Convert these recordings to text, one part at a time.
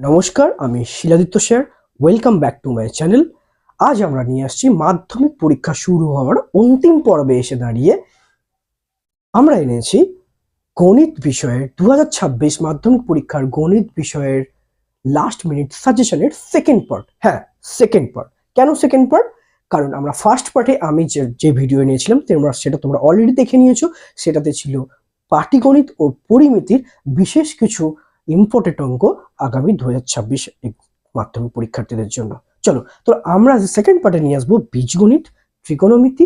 নমস্কার, আমি Siladitya sir. Welcome back to my channel. আজ আমরা নিয়ে আসছি মাধ্যমিক পরীক্ষা শুরু হওয়ার অন্তিম পর্বে এসে দাঁড়িয়ে আমরা এনেছি গণিত বিষয়ের 2026 মাধ্যমিক পরীক্ষার গণিত বিষয়ের লাস্ট মিনিট সাজেশনের সেকেন্ড পার্ট। হ্যাঁ, সেকেন্ড পার্ট। কেন সেকেন্ড পার্ট? কারণ আমরা ফার্স্ট পার্টে আমি যে ভিডিও নিয়েছিলাম সেটা তোমরা অলরেডি দেখে নিয়েছো। সেটাতে ছিল পাটিগণিত ও পরিমিতির বিশেষ কিছু ইম্পর্টেন্ট অঙ্ক আগামী 2026 মাধ্যমিক পরীক্ষার্থীদের জন্য। চলো, তো আমরা সেকেন্ড পার্টে নিয়ে আসবো বীজগণিত, ত্রিকোণমিতি,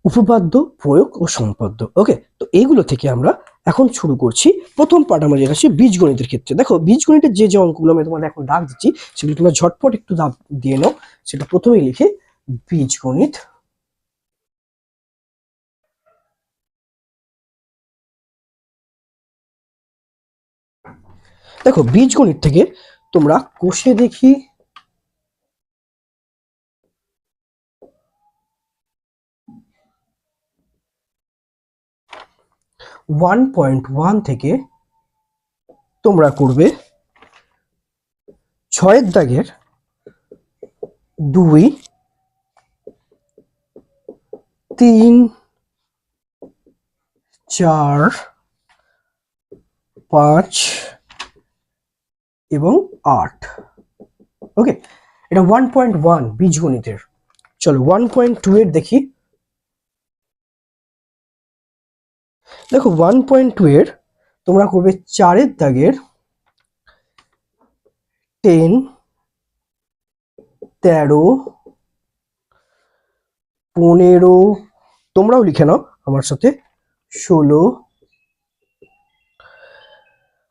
উপপাদ্য, প্রয়োগ ও সম্পাদ্য। ওকে, তো এইগুলো থেকে আমরা এখন শুরু করছি। প্রথম পার্ট আমরা যেটা আছে বীজগণিতের ক্ষেত্রে। দেখো, বীজগণিতের যে অঙ্কগুলো আমি তোমাদের এখন দাগ দিচ্ছি সেগুলো তোমরা ঝটপট একটু দাগ দিয়ে নাও। সেটা প্রথমেই লিখে বীজগণিত। দেখো, বীজগণিত থেকে তোমরা কোষে দেখি 1.1 থেকে তোমরা করবে 6 দাগের 2, 3, 4, 5 এবং 8। ওকে, এটা 1.1 বীজগণিতের। চলো 1.2 এর দেখি। দেখো, 1.2 এর তোমরা করবে 4 দাগের 10, 13, 15, তোমরাও লিখে নাও আমার সাথে, 16,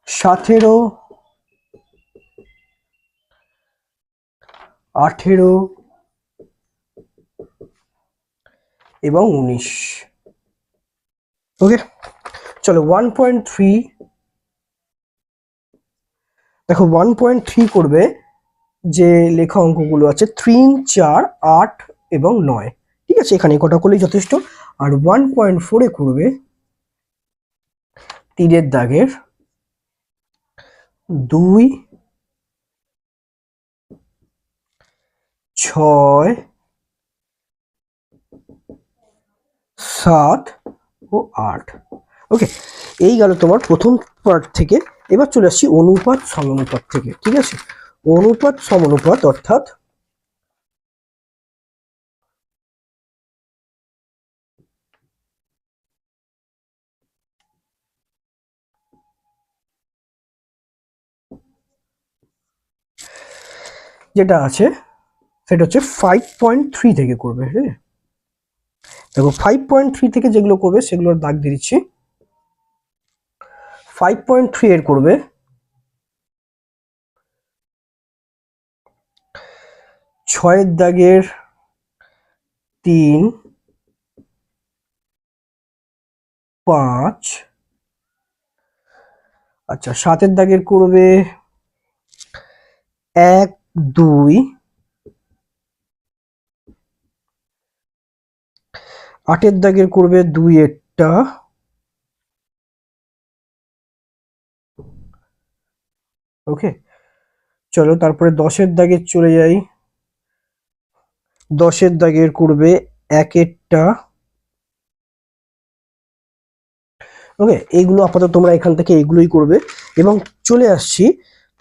17, 18 এবং 19। ওকে, চলো 1.3। দেখো, 1.3 করবে যে লেখা অঙ্কগুলো আছে 3, 4, 8 এবং 9। ঠিক আছে, এখানে কটা করলেই যথেষ্ট। আর 1.4 করবে 3 দাগের 2, 6, 7 ও 8। ওকে, এই গেল তোমার প্রথম পার্ট থেকে। এবার চলে আসছি অনুপাত সমানুপাত থেকে। ঠিক আছে, অনুপাত সমানুপাত অর্থাৎ যেটা আছে সেটা হচ্ছে 5.3 থেকে করবে। হ্যাঁ, দেখো 5.3 থেকে যেগুলো করবে সেগুলোর দাগ দিয়ে দিচ্ছি। 5.3 এর করবে 6 দাগের 3, 5। আচ্ছা, 7 দাগের করবে 1, 2, 8 দাগের করবে 2 একটা। ওকে, চলো তারপরে 10 দাগের চলে যাই। 10 দাগের করবে 1 একটা। ওকে, এইগুলো আপাতত তোমরা এখান থেকে এইগুলোই করবে। এবং চলে আসছি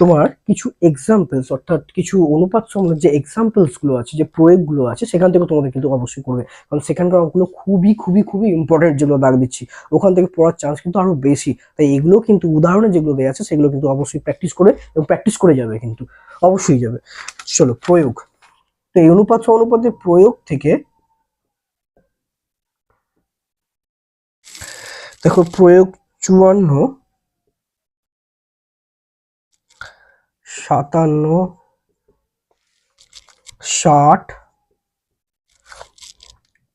তোমার কিছু এক্সাম্পলস, অর্থাৎ কিছু অনুপাত সম্বন্ধে যে এক্সাম্পলস গুলো আছে, যে প্রয়োগগুলো আছে, সেখান থেকে তোমাদের কিন্তু অবশ্যই করবে। কারণ সেখানকার অঙ্কগুলো খুবই খুবই খুবই ইম্পর্টেন্ট, যেগুলো দাগ দিচ্ছি ওখান থেকে পড়ার চান্স কিন্তু আরো বেশি। তাই এগুলো কিন্তু উদাহরণে যেগুলো দেওয়া আছে সেগুলো কিন্তু অবশ্যই প্র্যাকটিস করে এবং প্র্যাকটিস করে যাবে, কিন্তু অবশ্যই যাবে। চলো প্রয়োগ। তো এই অনুপাত সমানুপাতের প্রয়োগ থেকে দেখো, প্রয়োগ 54, 57, 60,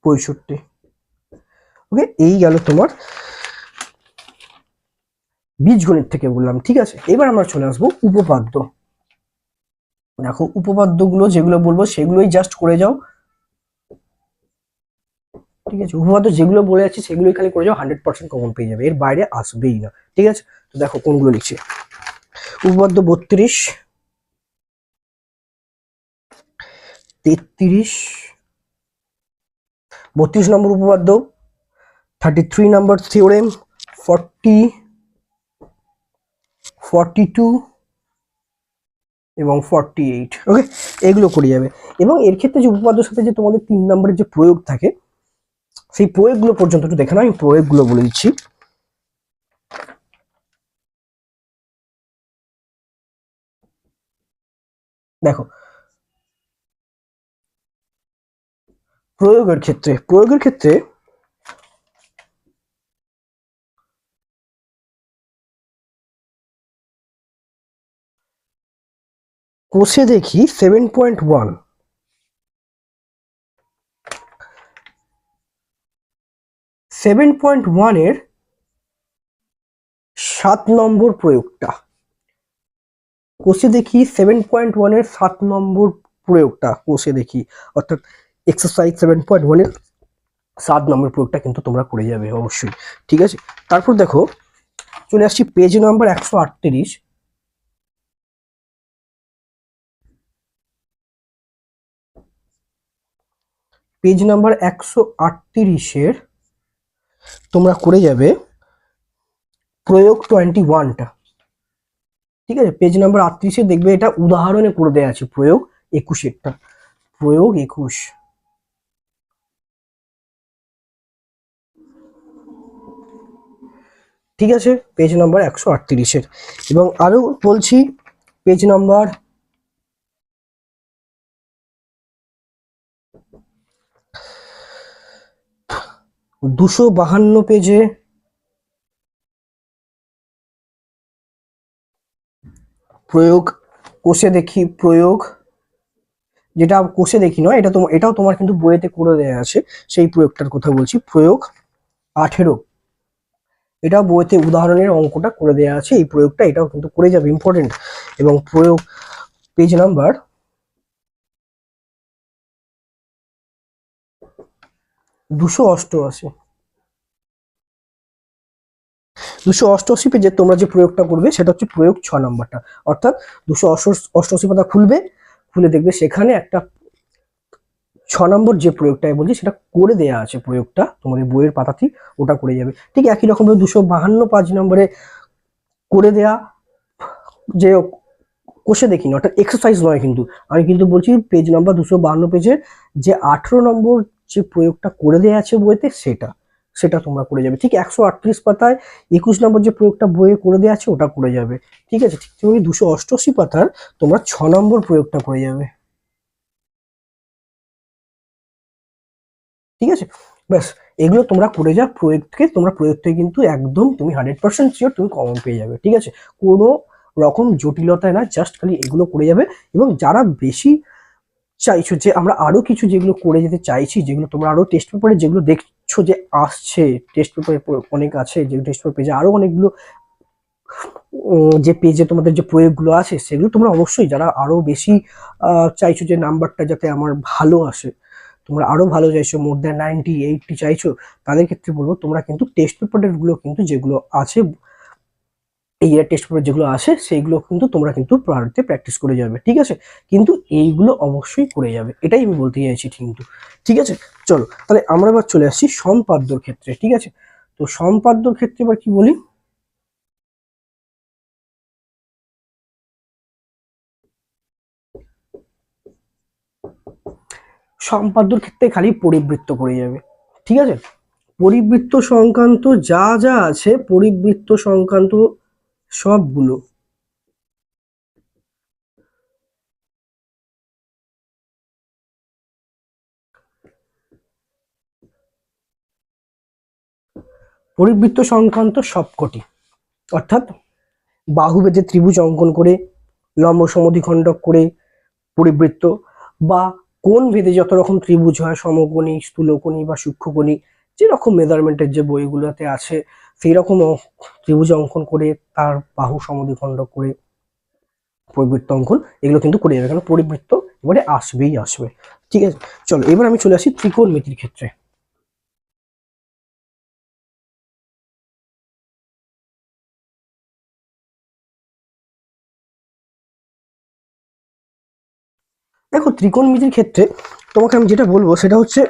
65। ওকে, এই গেল তোমার বীজগণিত থেকে বললাম। ঠিক আছে, এবার আমরা চলে আসবো উপপাদ্য। দেখো, উপপাদ্যগুলো যেগুলো বলবো সেগুলোই জাস্ট করে যাও। ঠিক আছে, উপপাদ্য যেগুলো বলে যাচ্ছি সেগুলোই খালি করে যাও, 100% কমন পেয়ে যাবে, এর বাইরে আসবেই না। ঠিক আছে, তো দেখো কোনগুলো লিখছি। উপপাদ্য 32, 33, 32 নম্বর উপপাদ্য, 33 নম্বর থিওরেম, 40, 42 এবং 48। ওকে, এগুলো করে যাবে। এবং এর ক্ষেত্রে যে উপপাদ্যের সাথে যে তোমাদের 3 নম্বরের যে প্রয়োগ থাকে, সেই প্রয়োগগুলো পর্যন্ত একটু দেখে নাও। আমি প্রয়োগগুলো বলে দিচ্ছি। দেখো, প্রয়োগের ক্ষেত্রে কোষে দেখি 7.1, 7.1 এর 7 নম্বর প্রয়োগটা, কোষে দেখি 7.1 এর 7 নম্বর প্রয়োগটা কোষে দেখি, অর্থাৎ এক্সারসাইজ 7.1 এর 7 নম্বর প্রয়োগটা কিন্তু তোমরা করে যাবে অবশ্যই। ঠিক আছে, তারপর দেখো চলে আসছি পেজ নাম্বার 138। পেজ নাম্বার 138-এর তোমরা করে যাবে প্রয়োগ 21টা। ঠিক আছে, পেজ নাম্বার 38-এ দেখবে এটা উদাহরণে করে দেওয়া আছে, প্রয়োগ 21-এরটা, প্রয়োগ 21। ঠিক আছে, পেজ নাম্বার 138-এর। এবং আরো বলছি, পেজ নাম্বার 252 পেজে প্রয়োগ কোষে দেখি প্রয়োগ, যেটা কোষে দেখি নয়, এটাও তোমার কিন্তু বইয়েতে করে দেওয়া আছে, সেই প্রয়োগটার কথা বলছি, প্রয়োগ 18। এটাও বইতে উদাহরণের অঙ্কটা করে দেওয়া আছে, এই প্রয়োগটা এটাও কিন্তু করে যাবে, ইম্পর্টেন্ট। এবং প্রয়োগ পেজ নাম্বার 288, 288 পেজে তোমরা যে প্রয়োগটা করবে সেটা হচ্ছে প্রয়োগ 6 নম্বরটা। অর্থাৎ 288 পাতা খুলবে, খুলে দেখবে সেখানে একটা 6 নম্বর যে প্রয়োগটা বলছি সেটা করে দেয়া আছে, প্রয়োগটা তোমাদের বইয়ের পাতাতেই ওটা করে যাবে। ঠিক একই রকম ভাবে 252 5 নম্বরে করে দেয়া, যে কোষে দেখি না, অর্থাৎ এক্সারসাইজ নয় কিন্তু, আমি কিন্তু বলছি পেজ নাম্বার 252 পেজের যে 18 নম্বর যে প্রয়োগটা করে দেয়া আছে বইতে, সেটা তোমরা করে যাবে। ঠিক 138 পাতায় 21 নম্বর যে প্রয়োগটা বইয়ে করে দেওয়া আছে ওটা করে যাবে। ঠিক আছে, ঠিক তেমনি 288 পাতার তোমরা 6 নম্বর প্রয়োগটা করে যাবে। ঠিক আছে, ব্যাস এগুলো তোমরা করে যা, প্রয়োগ থেকে কিন্তু একদম তুমি 100% শিওর তুমি কমন পেয়ে যাবে। ঠিক আছে, কোনো রকম জটিলতায় না, জাস্ট খালি এগুলো করে যাবে। এবং যারা বেশি চাইছো যে আমরা আরো কিছু যেগুলো করে যেতে চাইছি, যেগুলো তোমরা আরো টেস্ট পেপারে যেগুলো দেখছো যে আসছে, টেস্ট পেপারে অনেক আছে, যে টেস্ট পেপার পেজে আরো অনেকগুলো যে পেজে তোমাদের যে প্রয়োগগুলো আছে, সেগুলো তোমরা অবশ্যই যারা আরো বেশি চাইছো যে নাম্বারটা যাতে আমার ভালো আসে, তোমরা আরো ভালো চাইছো, মোর দ্যান 90 80 চাইছো, তাদের ক্ষেত্রে বলবো তোমরা কিন্তু টেস্ট পেপারের গুলো কিন্তু যেগুলো আছে, এই ইয়ার টেস্ট পেপার যেগুলো আসে সেইগুলো কিন্তু তোমরা কিন্তু বাড়িতে প্র্যাকটিস করে যাবে। ঠিক আছে, কিন্তু এইগুলো অবশ্যই করে যাবে, এটাই আমি বলতে চাইছি কিন্তু। ঠিক আছে, চলো তাহলে আমরা এবার চলে আসছি সম্পাদ্যর ক্ষেত্রে। ঠিক আছে, তো সম্পাদ্যর ক্ষেত্রে এবার কি বলি, সম্পাদ্যর ক্ষেত্রে খালি পরিবৃত্ত করে যাবে। ঠিক আছে, পরিবৃত্ত সংক্রান্ত যা যা আছে, পরিবৃত্ত সংক্রান্ত সবগুলো, পরিবৃত্ত সংক্রান্ত সবকটি, অর্থাৎ বাহুবেদে ত্রিভুজ অঙ্কন করে, লম্ব সমদ্বিখণ্ডক করে পরিবৃত্ত, বা কোন ভেদে যত রকম ত্রিভুজ হয়, সমকোণী, স্থূলকোণী বা সূক্ষ্মকোণী, যেরকম মেজারমেন্টের যে বইগুলোতে আছে সেই রকম ত্রিভুজ অঙ্কন করে তার বাহু সমদ্বিখণ্ডক করে পরিবৃত্ত অঙ্কন, এগুলো কিন্তু করে যাবে, কারণ পরিবৃত্ত এবারে আসবেই আসবে। ঠিক আছে, চলো এবার আমি চলে আসি ত্রিকোণমিতির ক্ষেত্রে। দেখো ত্রিকোণমিতির ক্ষেত্রে তোমাকে আমি যেটা বলবো সেটা হচ্ছে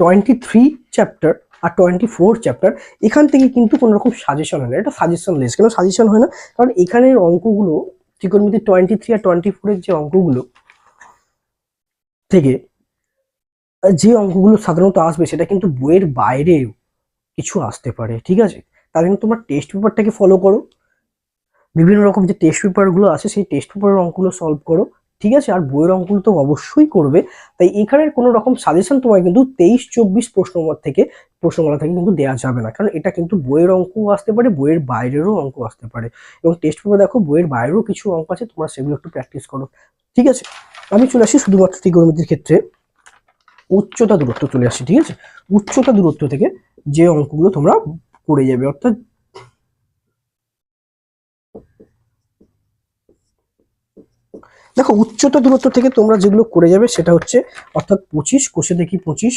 23 চ্যাপ্টার আর 24 চ্যাপ্টার, এখান থেকে কিন্তু কোনো রকম সাজেশন হয় না, এটা সাজেশন লেস। কেন সাজেশন হয় না? কারণ এখানের অঙ্কগুলো ত্রিকোণমিতি 23 আর 24 এর যে অঙ্কগুলো থেকে যে অঙ্কগুলো সাধারণত আসবে সেটা কিন্তু বইয়ের বাইরেও কিছু আসতে পারে, ঠিক আছে? তার জন্য তোমার টেস্ট পেপারটাকে ফলো করো, বিভিন্ন রকম যে টেস্ট পেপারগুলো আছে সেই টেস্ট পেপারের অঙ্কগুলো সলভ করো, ঠিক আছে? আর বইয়ের অঙ্কগুলো তো অবশ্যই করবে। তাই এখানের কোনো রকম সাজেশন তোমায় কিন্তু 23-24 প্রশ্নমালা থেকে কিন্তু দেওয়া যাবে না, কারণ এটা কিন্তু বইয়ের অঙ্কও আসতে পারে, বইয়ের বাইরেরও অঙ্ক আসতে পারে। এবং টেস্ট পেপার দেখো বইয়ের বাইরেও কিছু অঙ্ক আছে, তোমরা সেগুলো একটু প্র্যাকটিস করো, ঠিক আছে? আমি চলে আসি শুধুমাত্র ত্রিকোণমিতির ক্ষেত্রে উচ্চতা দূরত্ব চলে আসি, ঠিক আছে? উচ্চতা দূরত্ব থেকে যে অঙ্কগুলো তোমরা করে যাবে, অর্থাৎ দেখো উচ্চতা দূরত্ব থেকে তোমরা যেগুলো করে যাবে সেটা হচ্ছে অর্থাৎ 25, কোষে দেখি 25,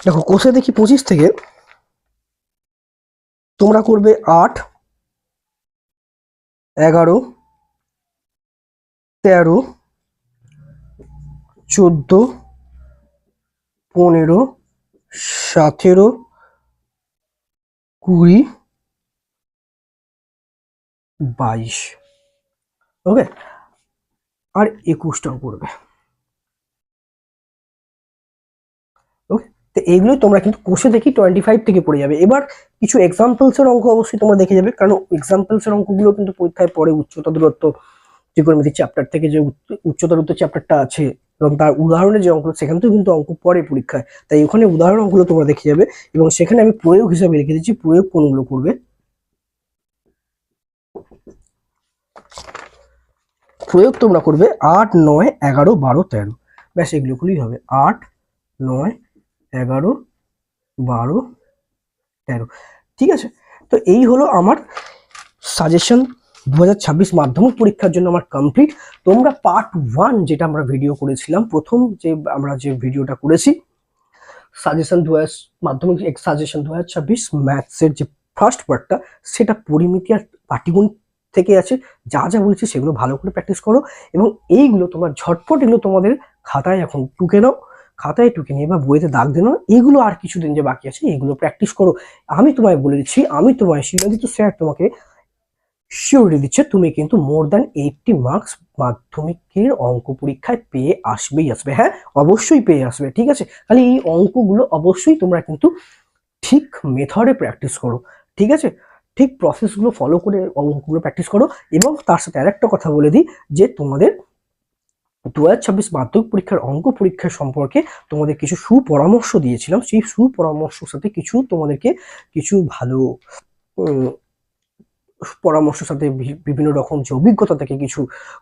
দেখো কোষে দেখি 25 থেকে তোমরা করবে 8, 11, 13, 14, 15, 17, 20, 22, ওকে? আর 21টাও করবে, ওকে? তো এইগুলোই তোমরা কিন্তু কোষে দেখি 25 থেকে পড়ে যাবে। এবার কিছু এক্সাম্পলস এর অঙ্ক অবশ্যই তোমরা দেখে যাবে, কারণ এক্সাম্পলস এর অঙ্কগুলো কিন্তু পরীক্ষায় পড়ে উচ্চতা দূরত্ব ত্রিকোণমিতির চ্যাপ্টার থেকে যে উচ্চতা দূরত্ব চ্যাপ্টারটা আছে এবং তার উদাহরণের যে অঙ্ক সেখান থেকেও কিন্তু অঙ্ক পড়ে পরীক্ষায়। তাই ওখানে উদাহরণ অঙ্কগুলো তোমরা দেখে যাবে এবং সেখানে আমি প্রয়োগ হিসাবে রেখে দিচ্ছি প্রয়োগ কোনগুলো করবে। প্রয়োগ তোমরা করবে 8, 9, 11, 12, 13, ব্যাস এগুলো খুলেই হবে। 8, 9, 11, 12, 13, ঠিক আছে? তো এই হলো আমার সাজেশন 2026 মাধ্যমিক পরীক্ষার জন্য আমার কমপ্লিট। তোমরা পার্ট 1 যেটা আমরা ভিডিও করেছিলাম, প্রথম যে আমরা যে ভিডিওটা করেছি সাজেশন মাধ্যমিক সাজেশন 2026 ম্যাথসের যে ফার্স্ট পার্টটা, সেটা পরিমিতি আর পাটিগণিত থেকে আছে। যা যা বলেছি সেগুলো ভালো করে প্র্যাকটিস করো এবং এইগুলো তোমরা ঝটপট এগুলো তোমাদের খাতায় এখন টুকে নাও, খাতায় টুকে নিয়ে বা বইতে দাগ দিয়ে নাও। এগুলো আর কিছুদিন যে বাকি আছে এগুলো প্র্যাকটিস করো। আমি তোমায় বলে দিচ্ছি, আমি তোমায় শিলাদিত্য স্যার তোমাকে শিওরিটি দিচ্ছে তুমি কিন্তু মোর দ্যান 80 মার্কস মাধ্যমিকের অঙ্ক পরীক্ষায় পেয়ে আসবেই আসবে। হ্যাঁ, অবশ্যই পেয়ে আসবে, ঠিক আছে? খালি এই অঙ্কগুলো অবশ্যই তোমরা কিন্তু ঠিক মেথডে প্র্যাকটিস করো, ঠিক আছে? ঠিক প্রসেসগুলো ফলো করে অঙ্কগুলো প্র্যাকটিস করো। এবং তার সাথে আরেকটা কথা বলে দিই যে তোমাদের 2026 মাধ্যমিক পরীক্ষার অঙ্ক পরীক্ষা সম্পর্কে তোমাদের কিছু সুপরামর্শ দিয়েছিলাম, সেই সুপরামর্শের সাথে কিছু তোমাদেরকে কিছু ভালো পরামর্শের সাথে বিভিন্ন রকম যে অভিজ্ঞতা থেকে কিছু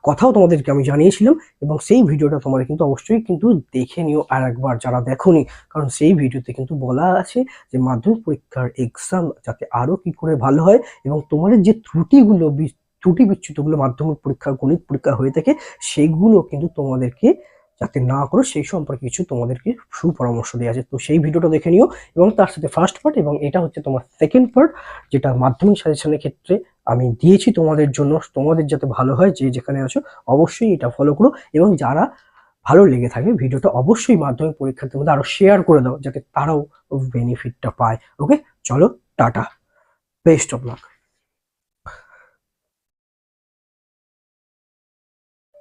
কথাও তোমাদেরকে আমি জানিয়েছিলাম এবং সেই ভিডিওটা তোমরা কিন্তু অবশ্যই কিন্তু দেখে নিও আর একবার যারা দেখোনি, কারণ সেই ভিডিওতে কিন্তু বলা আছে যে মাধ্যমিক পরীক্ষার এক্সাম যাতে আরো কি করে ভালো হয় এবং তোমাদের যে ত্রুটি বিচ্যুতগুলো মাধ্যমিক পরীক্ষা গণিত পরীক্ষা হয়ে থাকে সেগুলো কিন্তু তোমাদেরকে যাতে না করো সেই সম্পর্কে কিছু তোমাদেরকে সুপরামর্শ দেওয়া আছে। তো সেই ভিডিওটা দেখে নিও এবং তার সাথে ফার্স্ট পার্ট এবং এটা হচ্ছে তোমার সেকেন্ড পার্ট, যেটা মাধ্যমিক সাজেশনের ক্ষেত্রে আমি দিয়েছি তোমাদের জন্য, তোমাদের যাতে ভালো হয়। যে যেখানে আছো অবশ্যই এটা ফলো করো এবং যারা ভালো লেগে থাকে ভিডিওটা অবশ্যই মাধ্যমিক পরীক্ষার্থীর মধ্যে আরো শেয়ার করে দাও যাতে তারাও বেনিফিটটা পায়। ওকে, চলো টাটা, বেস্ট অফ লাক।